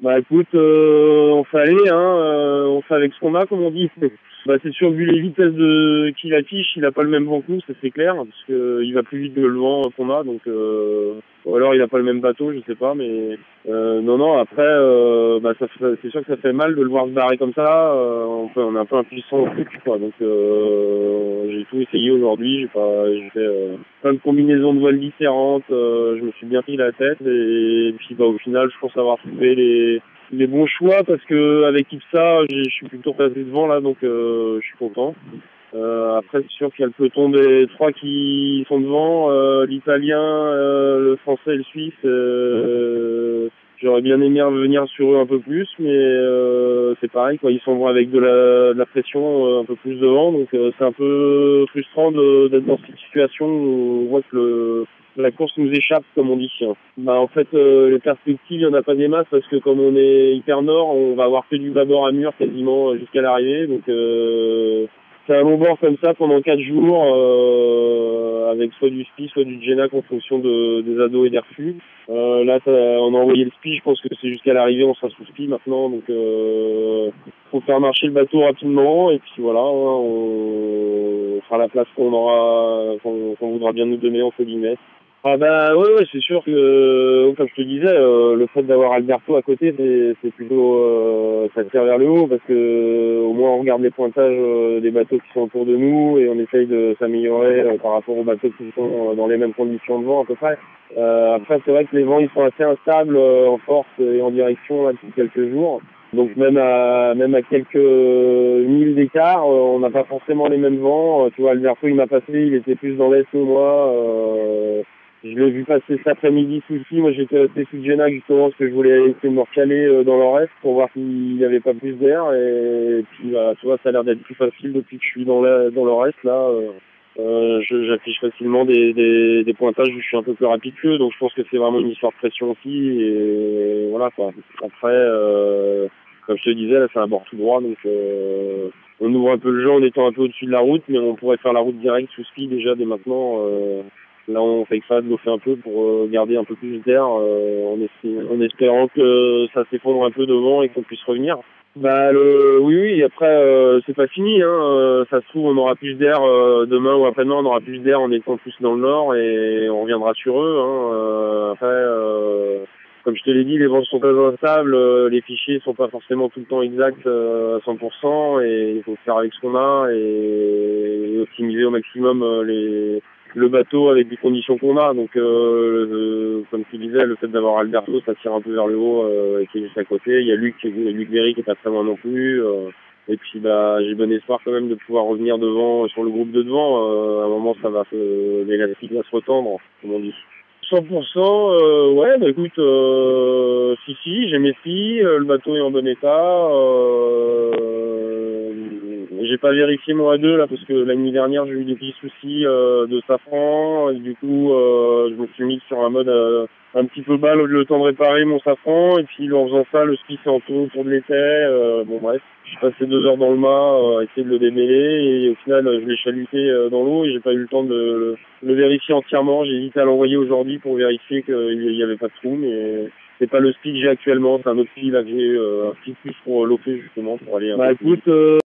Bah écoute, on fait aller, hein, on fait avec ce qu'on a, comme on dit. Bah c'est sûr, vu les vitesses qu'il affiche, il a pas le même vent que nous, ça c'est clair, parce que il va plus vite que le vent qu'on a, donc ou alors il a pas le même bateau, je sais pas, mais non, après, bah c'est sûr que ça fait mal de le voir se barrer comme ça. On est un peu impuissant au truc, quoi. Donc j'ai tout essayé aujourd'hui, j'ai fait plein de combinaisons de voiles différentes. Je me suis bien pris la tête et puis bah au final, je pense avoir trouvé les bons choix parce que avec Ipsa, je suis plutôt passé devant là, donc je suis content. Après, c'est sûr qu'il y a le peloton des trois qui sont devant, l'italien, le français et le suisse. J'aurais bien aimé revenir sur eux un peu plus, mais c'est pareil, quoi. Ils sont avec de la pression un peu plus devant, donc c'est un peu frustrant d'être dans cette situation où on voit que la course nous échappe, comme on dit. Bah en fait, les perspectives, il n'y en a pas des masses parce que comme on est hyper nord, on va avoir fait du bâbord à mur quasiment jusqu'à l'arrivée, donc c'est un long bord comme ça pendant 4 jours, avec soit du spi, soit du Genac en fonction des ados et des refus. Là, on a envoyé le spi, je pense que c'est jusqu'à l'arrivée, on sera sous spi maintenant, donc faut faire marcher le bateau rapidement, et puis voilà, hein, on fera la place qu'on voudra bien nous donner, entre guillemets. Ah bah ouais, c'est sûr que comme je te disais, le fait d'avoir Alberto à côté, c'est plutôt ça tire vers le haut parce que au moins on regarde les pointages des bateaux qui sont autour de nous et on essaye de s'améliorer par rapport aux bateaux qui sont dans les mêmes conditions de vent à peu près. Après c'est vrai que les vents ils sont assez instables en force et en direction là depuis quelques jours. Donc même à quelques milles d'écart, on n'a pas forcément les mêmes vents. Tu vois, Alberto il m'a passé, il était plus dans l'est que moi. Je l'ai vu passer cet après-midi sous le Moi, j'étais resté sous Genac justement parce que je voulais essayer de me recaler dans leur est pour voir s'il n'y avait pas plus d'air. Et puis, bah, tu vois, ça a l'air d'être plus facile depuis que je suis dans leur est là. J'affiche facilement des pointages où je suis un peu plus rapide qu'eux. Donc, je pense que c'est vraiment une histoire de pression aussi. Et voilà, quoi. Après, comme je te disais, là, c'est un bord tout droit. Donc, on ouvre un peu le jeu en étant un peu au-dessus de la route. Mais on pourrait faire la route directe sous ski déjà dès maintenant. Là, on fait ça de l'eau fait un peu pour garder un peu plus d'air en espérant que ça s'effondre un peu devant et qu'on puisse revenir. Bah oui, après c'est pas fini, hein. Ça se trouve on aura plus d'air demain ou après-demain, on aura plus d'air en étant plus dans le nord et on reviendra sur eux, hein. Après comme je te l'ai dit, les vents sont très instables, les fichiers sont pas forcément tout le temps exacts à 100% et il faut faire avec ce qu'on a et optimiser au maximum le bateau avec les conditions qu'on a. Donc, comme tu disais, le fait d'avoir Alberto, ça tire un peu vers le haut qui est juste à côté. Il y a Luc Berry qui est pas très loin non plus. Et puis, bah, j'ai bon espoir quand même de pouvoir revenir devant sur le groupe de devant. À un moment, l'élastique va se retendre, comme on dit. 100%, ouais, bah écoute, si, j'ai mes skis, le bateau est en bon état. J'ai pas vérifié mon A2 là parce que l'année dernière j'ai eu des petits soucis de safran et du coup je me suis mis sur un mode un petit peu bas le temps de réparer mon safran et puis en faisant ça le ski s'est entouré autour de l'étai. Bon bref, j'ai passé 2 heures dans le mât à essayer de le démêler et au final je l'ai chaluté dans l'eau et j'ai pas eu le temps de le vérifier entièrement. J'ai hésité à l'envoyer aujourd'hui pour vérifier qu'il y avait pas de trou, mais c'est pas le ski que j'ai actuellement, c'est un autre ski là que j'ai un petit plus pour l'OP justement pour aller un peu plus. Écoute,